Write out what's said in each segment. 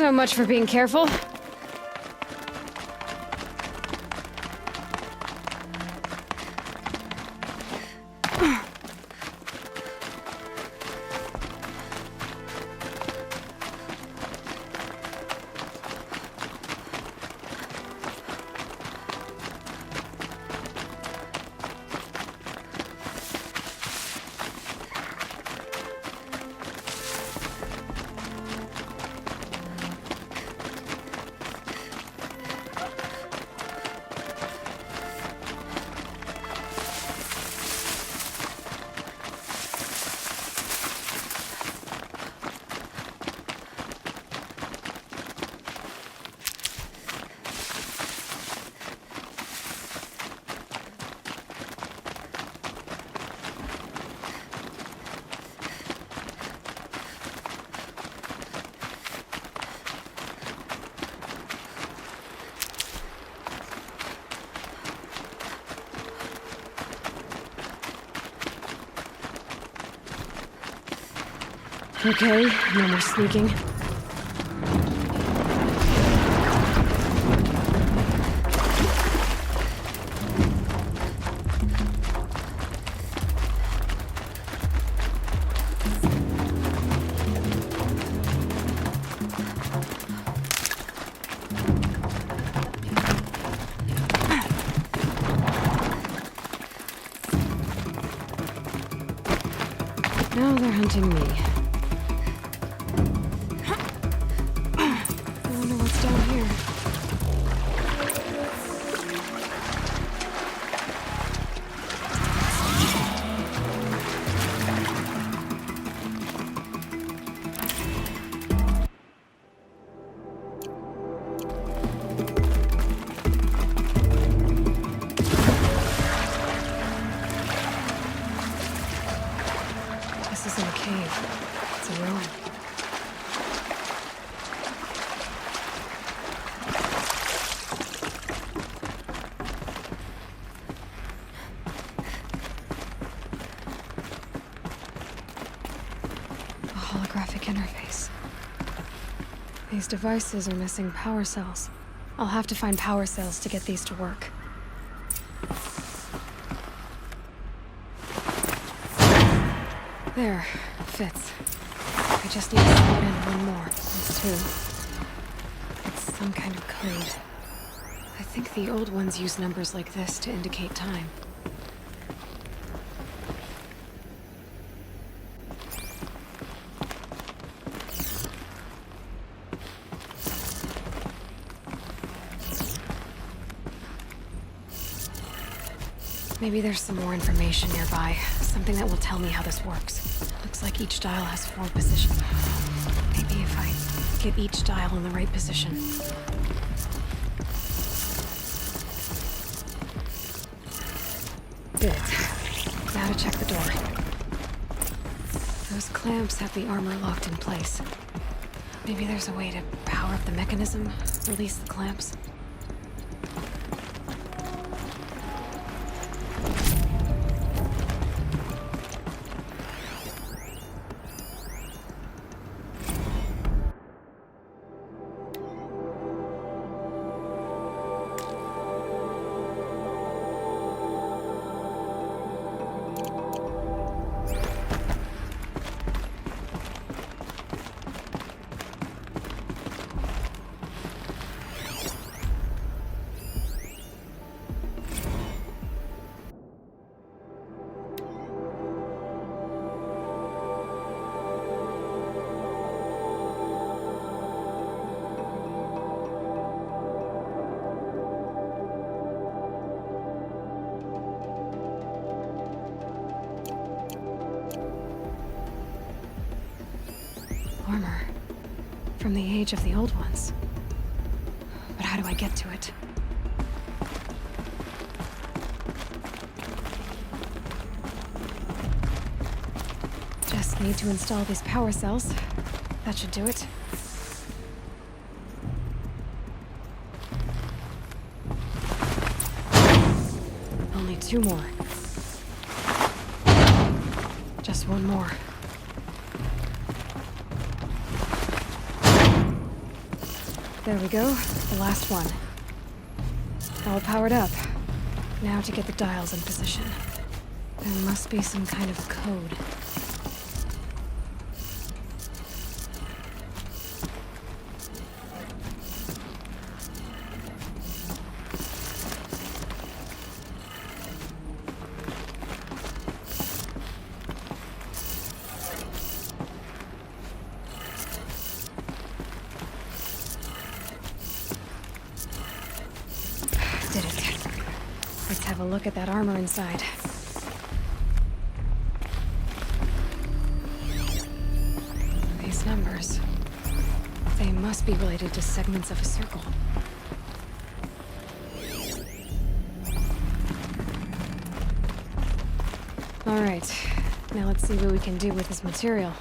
So much for being careful. Okay, no more sneaking. Now they're hunting me. Interface. These devices are missing power cells. I'll have to find power cells to get these to work. There, fits. I just need to slot in one more. That's two. It's some kind of code. I think the old ones use numbers like this to indicate time. Maybe there's some more information nearby. Something that will tell me how this works. Looks like each dial has 4 positions. Maybe if I get each dial in the right position. Good. Now to check the door. Those clamps have the armor locked in place. Maybe there's a way to power up the mechanism, release the clamps. Armor. From the age of the old ones. But how do I get to it? Just need to install these power cells. That should do it. Only 2 more. Just 1 more. There we go. The last one. All powered up. Now to get the dials in position. There must be some kind of code. Did it. Let's have a look at that armor inside. These numbers. They must be related to segments of a circle. All right. Now let's see what we can do with this material.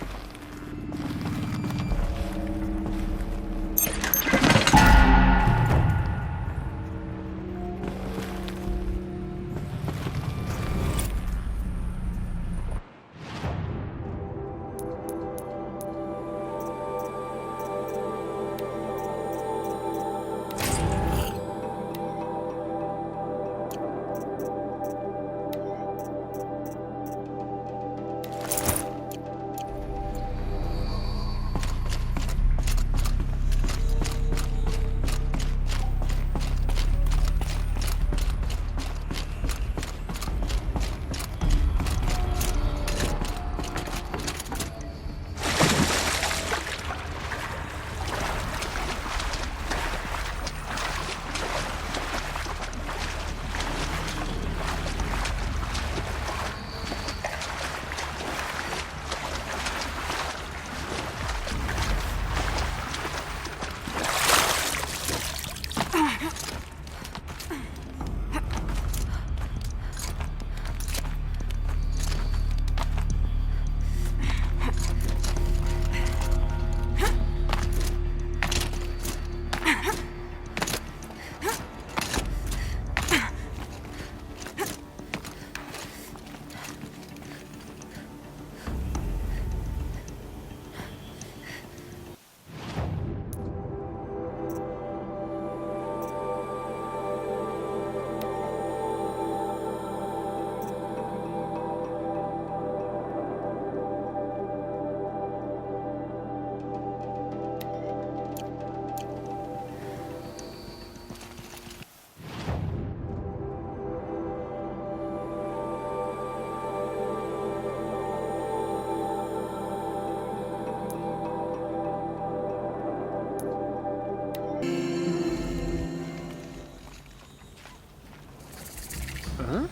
Huh?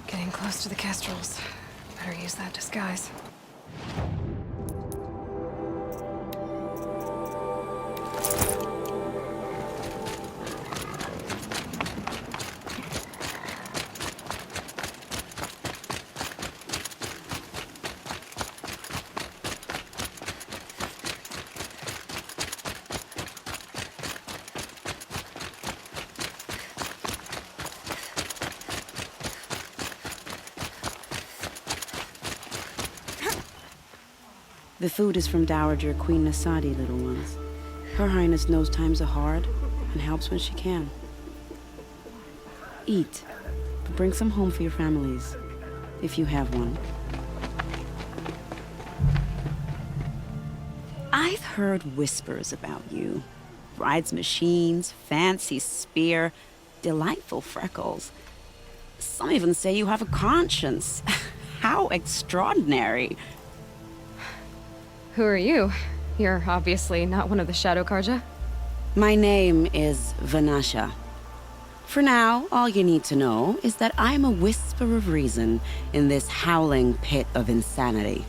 Getting close to the kestrels. Better use that disguise. The food is from Dowager Queen Nasadi, little ones. Her Highness knows times are hard and helps when she can. Eat, but bring some home for your families, if you have one. I've heard whispers about you. Rides machines, fancy spear, delightful freckles. Some even say you have a conscience. How extraordinary. Who are you? You're obviously not one of the Shadow Karja. My name is Vanasha. For now, all you need to know is that I'm a whisper of reason in this howling pit of insanity.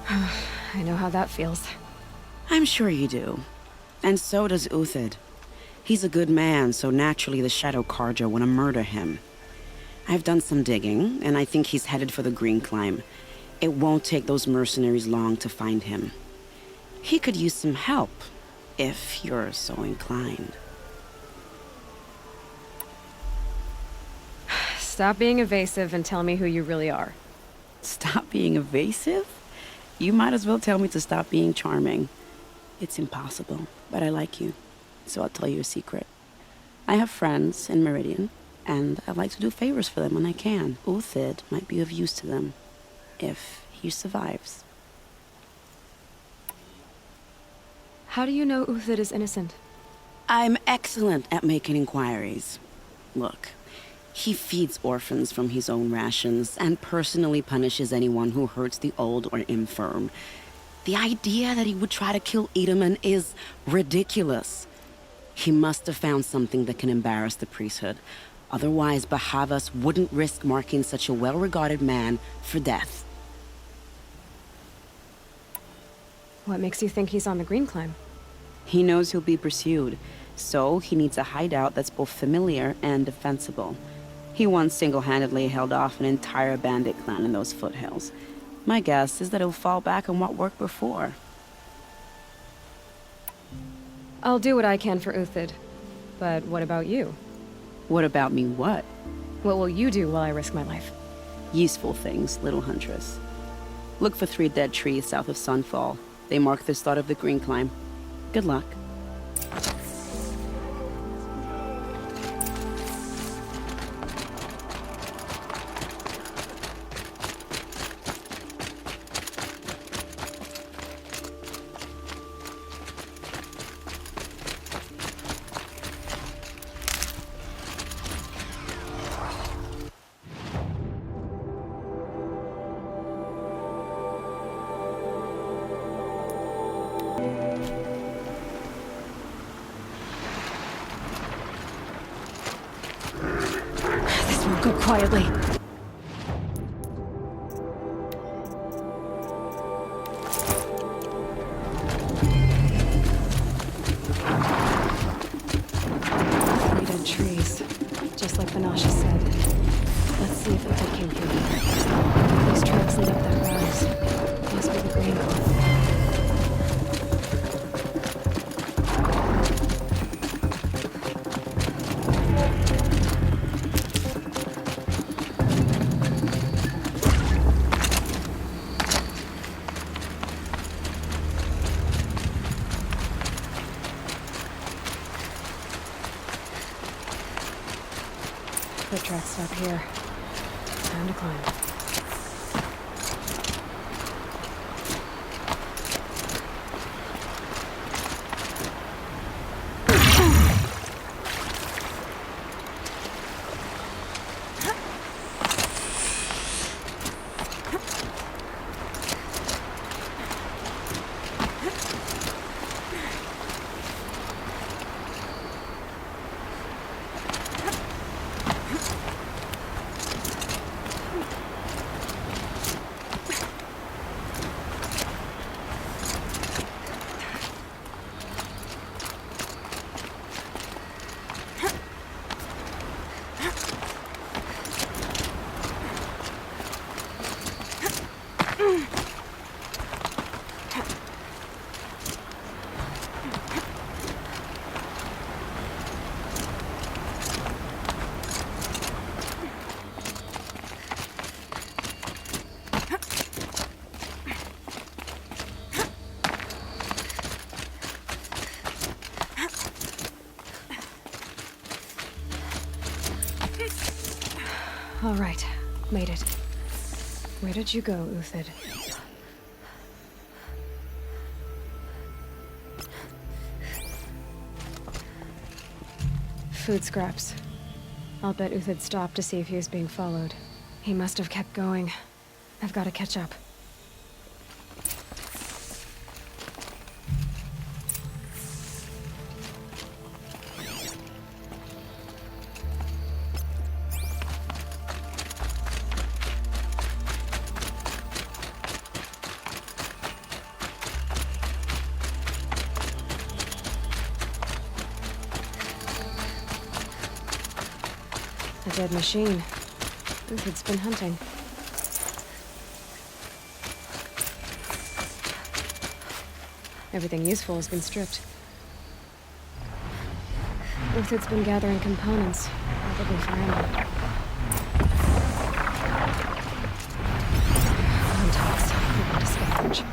I know how that feels. I'm sure you do. And so does Uthid. He's a good man, so naturally the Shadow Karja want to murder him. I've done some digging, and I think he's headed for the Green Climb. It won't take those mercenaries long to find him. He could use some help, if you're so inclined. Stop being evasive and tell me who you really are. Stop being evasive? You might as well tell me to stop being charming. It's impossible, but I like you, so I'll tell you a secret. I have friends in Meridian, and I like to do favors for them when I can. Uthid might be of use to them, if he survives. How do you know Uthid is innocent? I'm excellent at making inquiries. Look, he feeds orphans from his own rations and personally punishes anyone who hurts the old or infirm. The idea that he would try to kill Edelman is ridiculous. He must have found something that can embarrass the priesthood. Otherwise, Bahavas wouldn't risk marking such a well-regarded man for death. What makes you think he's on the Green Climb? He knows he'll be pursued, so he needs a hideout that's both familiar and defensible. He once single-handedly held off an entire bandit clan in those foothills. My guess is that he'll fall back on what worked before. I'll do what I can for Uthid. But what about you? What about me what? What will you do while I risk my life? Useful things, little huntress. Look for 3 dead trees south of Sunfall. They mark the start of the Green Climb. Good luck. This won't go quietly. Three dead trees, just like Banasha said. Let's see if Uthid came through here. These tracks lead up that rise. Must be the Green Climb. Foot tracks stop here. Time to climb. All right, made it. Where did you go, Uthid? Food scraps. I'll bet Uthid stopped to see if he was being followed. He must have kept going. I've got to catch up. A dead machine. Uthid's been hunting. Everything useful has been stripped. Uthid's been gathering components, probably for ammo. Contacts. Discourage.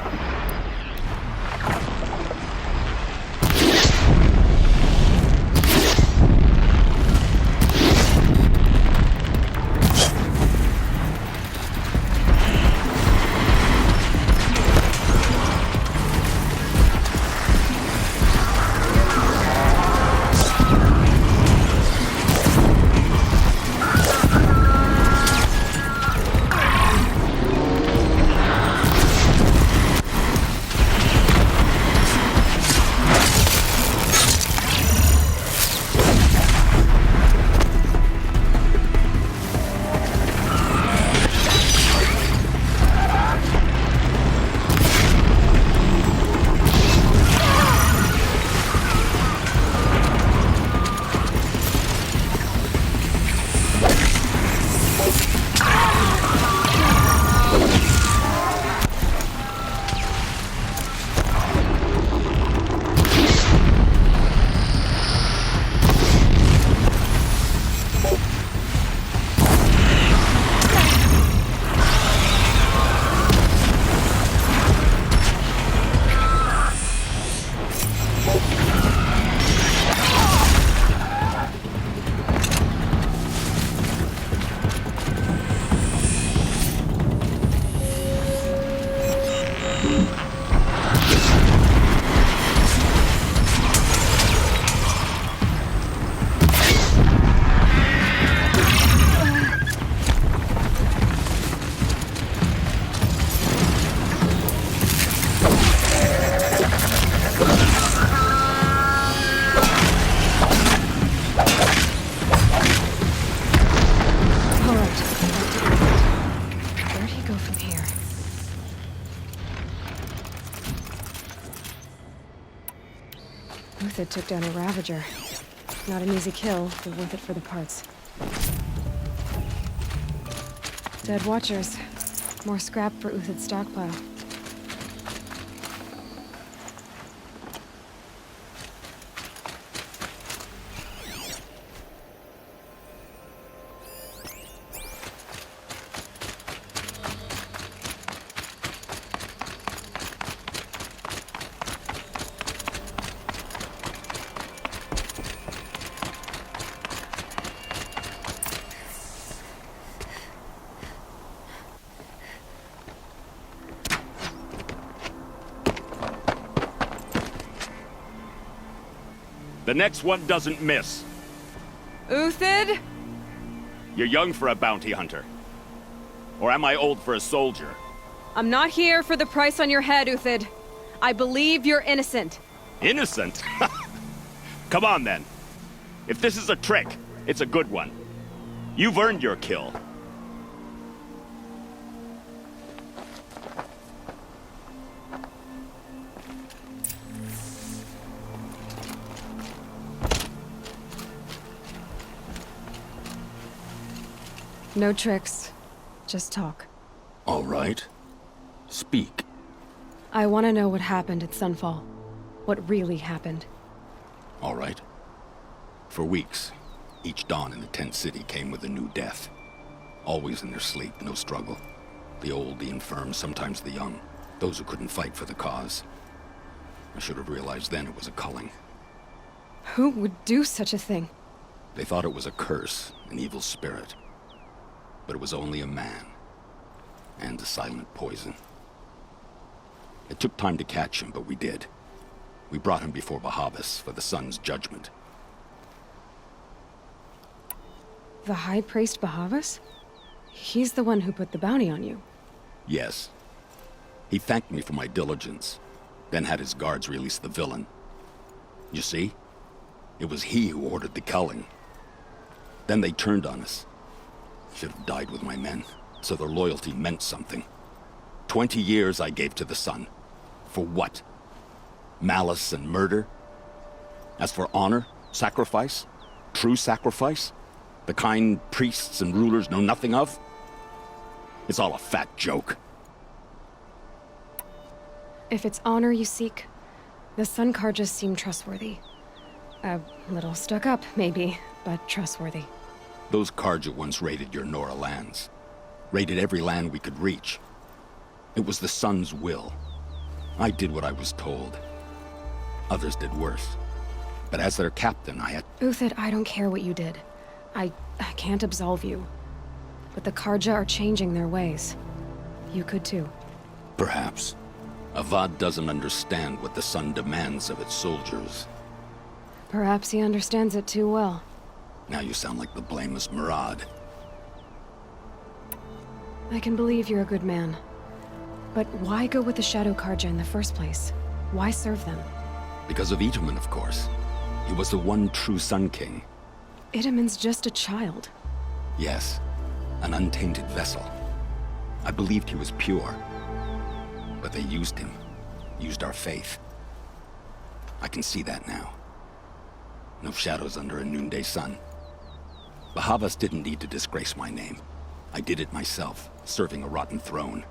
It took down a Ravager. Not an easy kill, but worth it for the parts. Dead Watchers. More scrap for Uthid's stockpile. The next one doesn't miss. Uthid? You're young for a bounty hunter. Or am I old for a soldier? I'm not here for the price on your head, Uthid. I believe you're innocent. Innocent? Come on, then. If this is a trick, it's a good one. You've earned your kill. No tricks. Just talk. All right. Speak. I want to know what happened at Sunfall. What really happened. All right. For weeks, each dawn in the tent city came with a new death. Always in their sleep, no struggle. The old, the infirm, sometimes the young. Those who couldn't fight for the cause. I should have realized then it was a culling. Who would do such a thing? They thought it was a curse, an evil spirit. But it was only a man. And a silent poison. It took time to catch him, but we did. We brought him before Bahavas for the sun's judgment. The High Priest Bahavas? He's the one who put the bounty on you. Yes. He thanked me for my diligence, then had his guards release the villain. You see? It was he who ordered the culling. Then they turned on us. Should have died with my men, so their loyalty meant something. 20 years I gave to the sun. For what? Malice and murder? As for honor, sacrifice, true sacrifice, the kind priests and rulers know nothing of? It's all a fat joke. If it's honor you seek, the Sun Karjas seem trustworthy. A little stuck up, maybe, but trustworthy. Those Karja once raided your Nora lands. Raided every land we could reach. It was the Sun's will. I did what I was told. Others did worse. But as their captain, I had... Uthid, I don't care what you did. I can't absolve you. But the Karja are changing their ways. You could too. Perhaps. Avad doesn't understand what the Sun demands of its soldiers. Perhaps he understands it too well. Now you sound like the blameless Murad. I can believe you're a good man. But why go with the Shadow Karja in the first place? Why serve them? Because of Itamen, of course. He was the one true Sun King. Itamen's just a child. Yes, an untainted vessel. I believed he was pure. But they used him. Used our faith. I can see that now. No shadows under a noonday sun. Bahavas didn't need to disgrace my name. I did it myself, serving a rotten throne.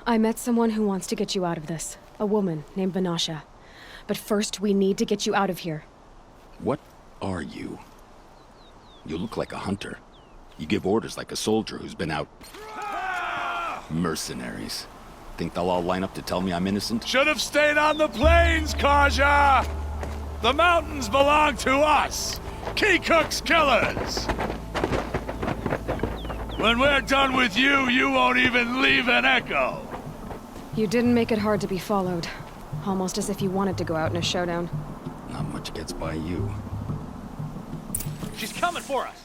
I met someone who wants to get you out of this. A woman named Vanasha. But first, we need to get you out of here. What are you? You look like a hunter. You give orders like a soldier who's been out... Mercenaries. Think they'll all line up to tell me I'm innocent? Should have stayed on the plains, Karja! The mountains belong to us! Keycook's killers! When we're done with you, you won't even leave an echo! You didn't make it hard to be followed. Almost as if you wanted to go out in a showdown. Not much gets by you. She's coming for us!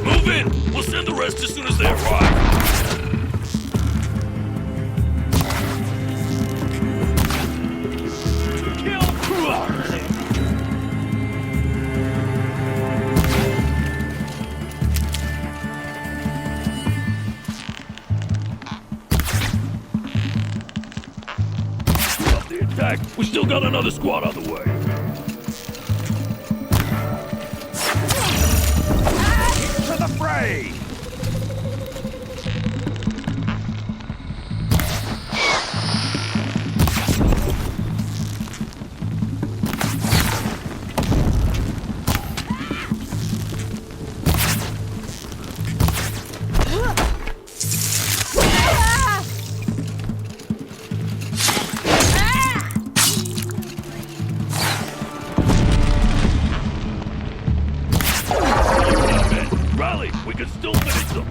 Move in! We'll send the rest as soon as they arrive. We still got another squad on the way. To the fray! We can still finish them.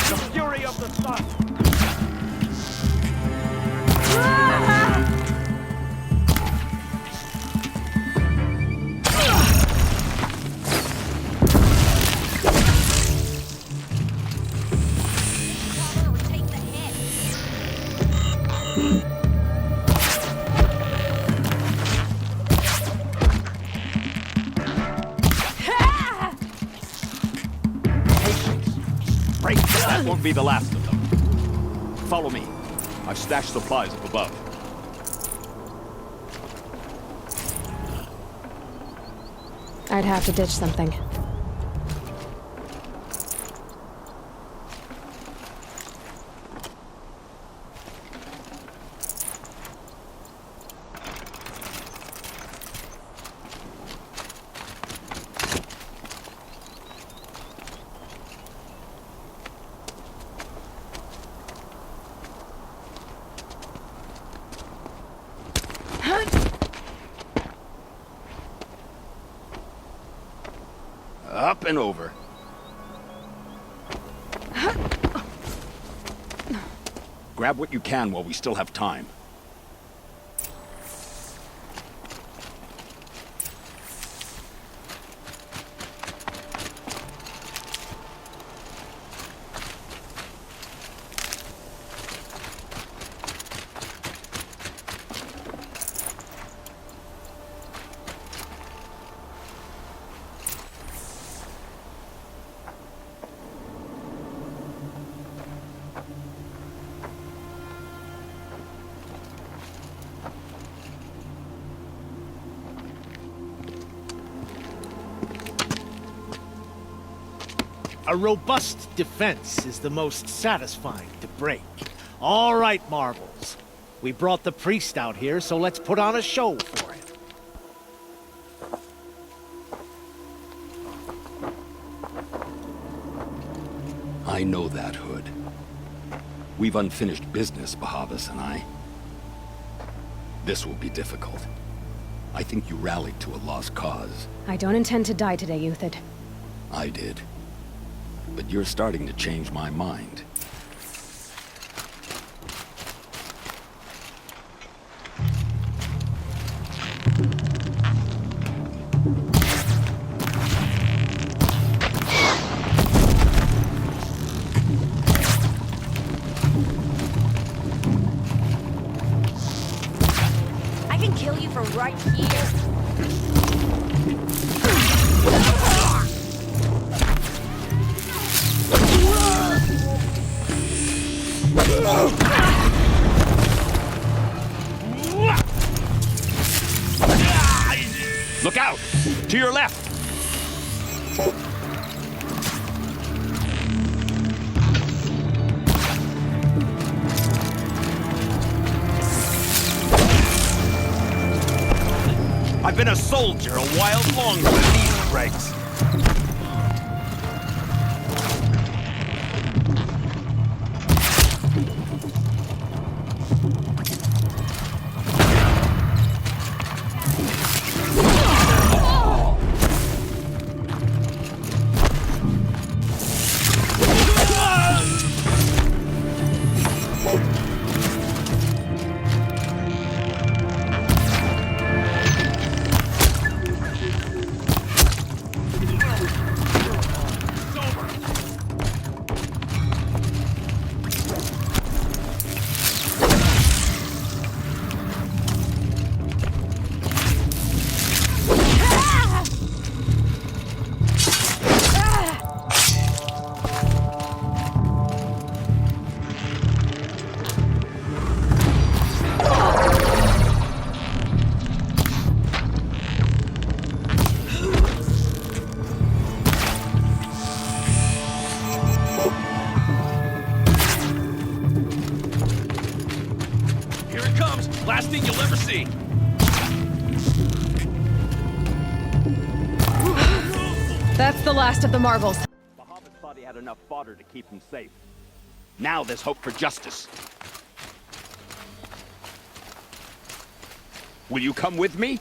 The fury of the sun! That won't be the last of them. Follow me. I've stashed supplies up above. I'd have to ditch something. Up and over. Grab what you can while we still have time. A robust defense is the most satisfying to break. All right, Marbles. We brought the priest out here, so let's put on a show for him. I know that, Hood. We've unfinished business, Bahavas and I. This will be difficult. I think you rallied to a lost cause. I don't intend to die today, Uthid. I did. But you're starting to change my mind. I can kill you from right here. Look out! To your left! I've been a soldier a while longer than these dregs. Here it comes. Last thing you'll ever see. That's the last of the marbles. Bahavas thought he had enough fodder to keep him safe. Now there's hope for justice. Will you come with me?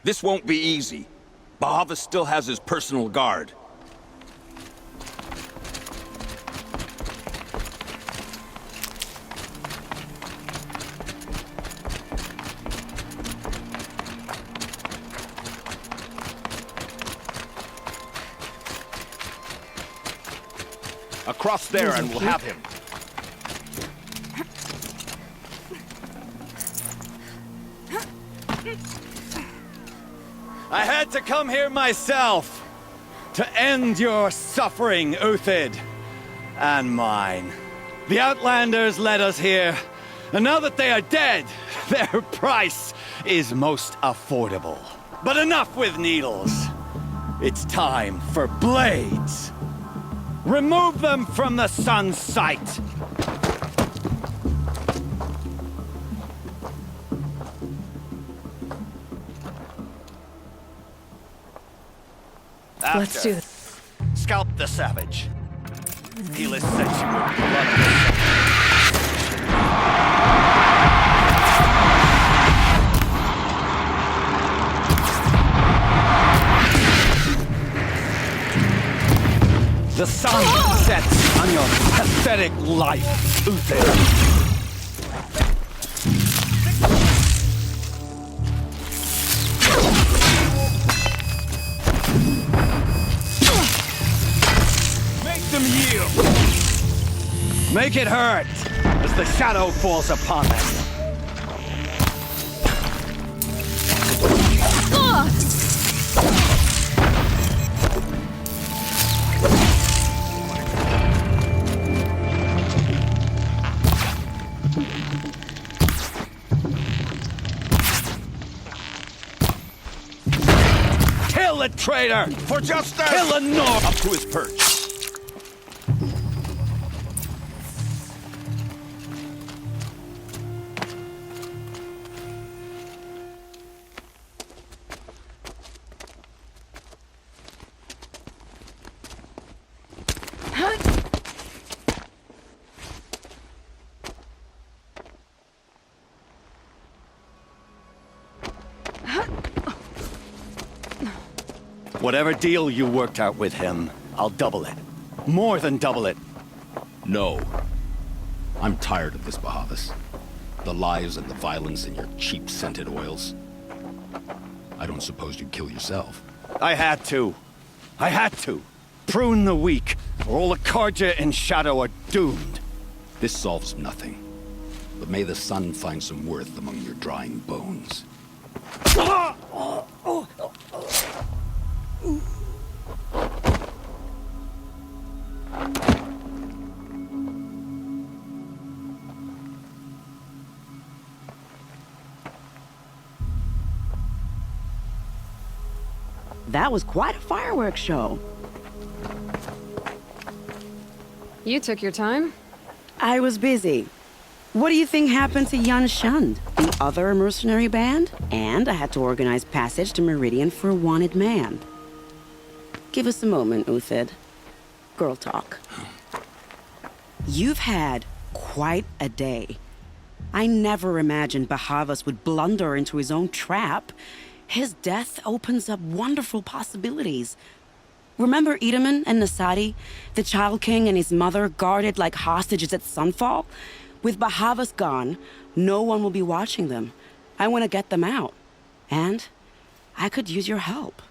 This won't be easy. Bahavas still has his personal guard. Across there and we'll have him. I had to come here myself to end your suffering, Uthid, and mine. The Outlanders led us here, and now that they are dead, their price is most affordable. But enough with needles. It's time for blades. Remove them from the sun's sight. Let's do this. Scalp the savage. Heal his sensual blood. The sun sets on your pathetic life, Uthid. Them yield. Make it hurt as the shadow falls upon them. Kill the traitor! For justice! Kill the North! Up to his perch. Whatever deal you worked out with him, I'll double it. More than double it. No. I'm tired of this, Bahavas. The lies and the violence and your cheap scented oils. I don't suppose you'd kill yourself. I had to. I had to. Prune the weak, or all the Karja in Shadow are doomed. This solves nothing. But may the sun find some worth among your drying bones. That was quite a fireworks show. You took your time? I was busy. What do you think happened to Yun Shund, the other mercenary band? And I had to organize passage to Meridian for a wanted man. Give us a moment, Uthid. Girl talk. You've had quite a day. I never imagined Bahavas would blunder into his own trap. His death opens up wonderful possibilities. Remember Edaman and Nasadi, the Child King and his mother guarded like hostages at Sunfall? With Bahavas gone, no one will be watching them. I want to get them out. And I could use your help.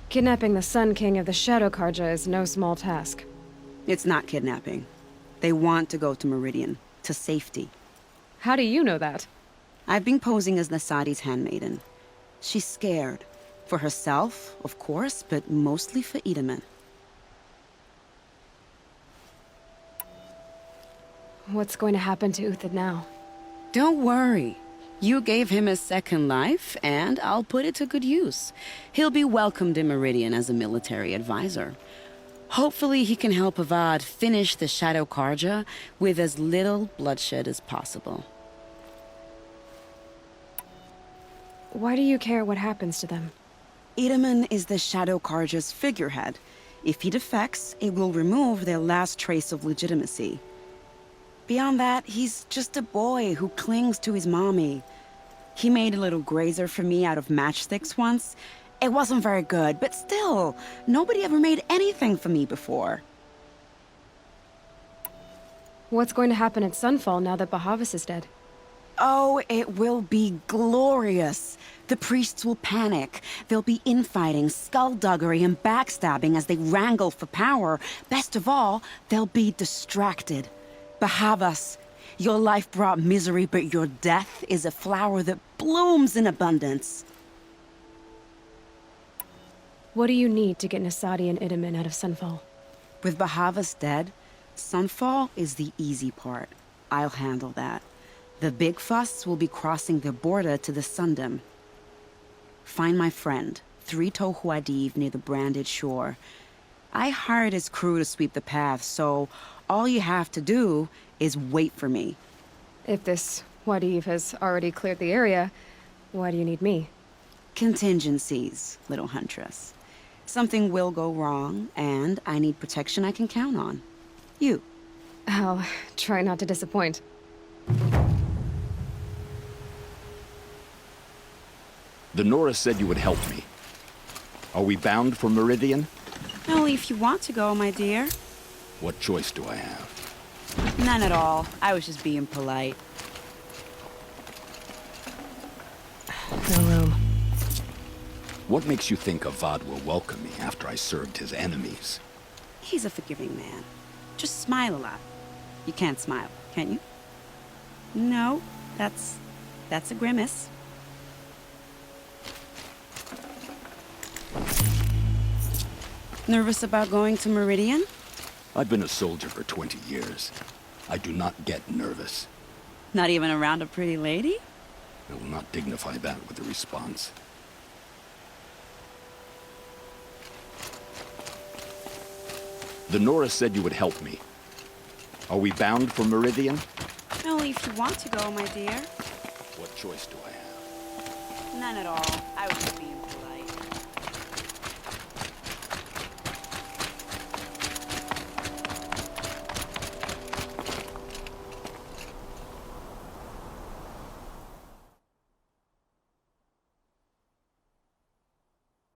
Kidnapping the Sun King of the Shadow Karja is no small task. It's not kidnapping. They want to go to Meridian, to safety. How do you know that? I've been posing as Nasadi's handmaiden. She's scared. For herself, of course, but mostly for Edaman. What's going to happen to Uthid now? Don't worry. You gave him a second life, and I'll put it to good use. He'll be welcomed in Meridian as a military advisor. Hopefully he can help Avad finish the Shadow Karja with as little bloodshed as possible. Why do you care what happens to them? Edaman is the Shadow Karja's figurehead. If he defects, it will remove their last trace of legitimacy. Beyond that, he's just a boy who clings to his mommy. He made a little grazer for me out of matchsticks once. It wasn't very good, but still, nobody ever made anything for me before. What's going to happen at Sunfall now that Bahavas is dead? Oh, it will be glorious. The priests will panic. There'll be infighting, skullduggery, and backstabbing as they wrangle for power. Best of all, they'll be distracted. Bahavas, your life brought misery, but your death is a flower that blooms in abundance. What do you need to get Nasadi and Edaman out of Sunfall? With Bahavas dead, Sunfall is the easy part. I'll handle that. The big fuss will be crossing the border to the Sundom. Find my friend, 3 Tohuadiv near the branded shore. I hired his crew to sweep the path, so all you have to do is wait for me. If this Wadiv has already cleared the area, why do you need me? Contingencies, little huntress. Something will go wrong, and I need protection I can count on. You. I'll try not to disappoint. The Nora said you would help me. Are we bound for Meridian? Only if you want to go, my dear. What choice do I have? None at all. I was just being polite. No room. What makes you think Avad will welcome me after I served his enemies? He's a forgiving man. Just smile a lot. You can't smile, can you? No, that's a grimace. Nervous about going to Meridian? I've been a soldier for 20 years. I do not get nervous. Not even around a pretty lady? I will not dignify that with a response. The Nora said you would help me. Are we bound for Meridian? Only if you want to go, my dear. What choice do I have? None at all. I was just being polite.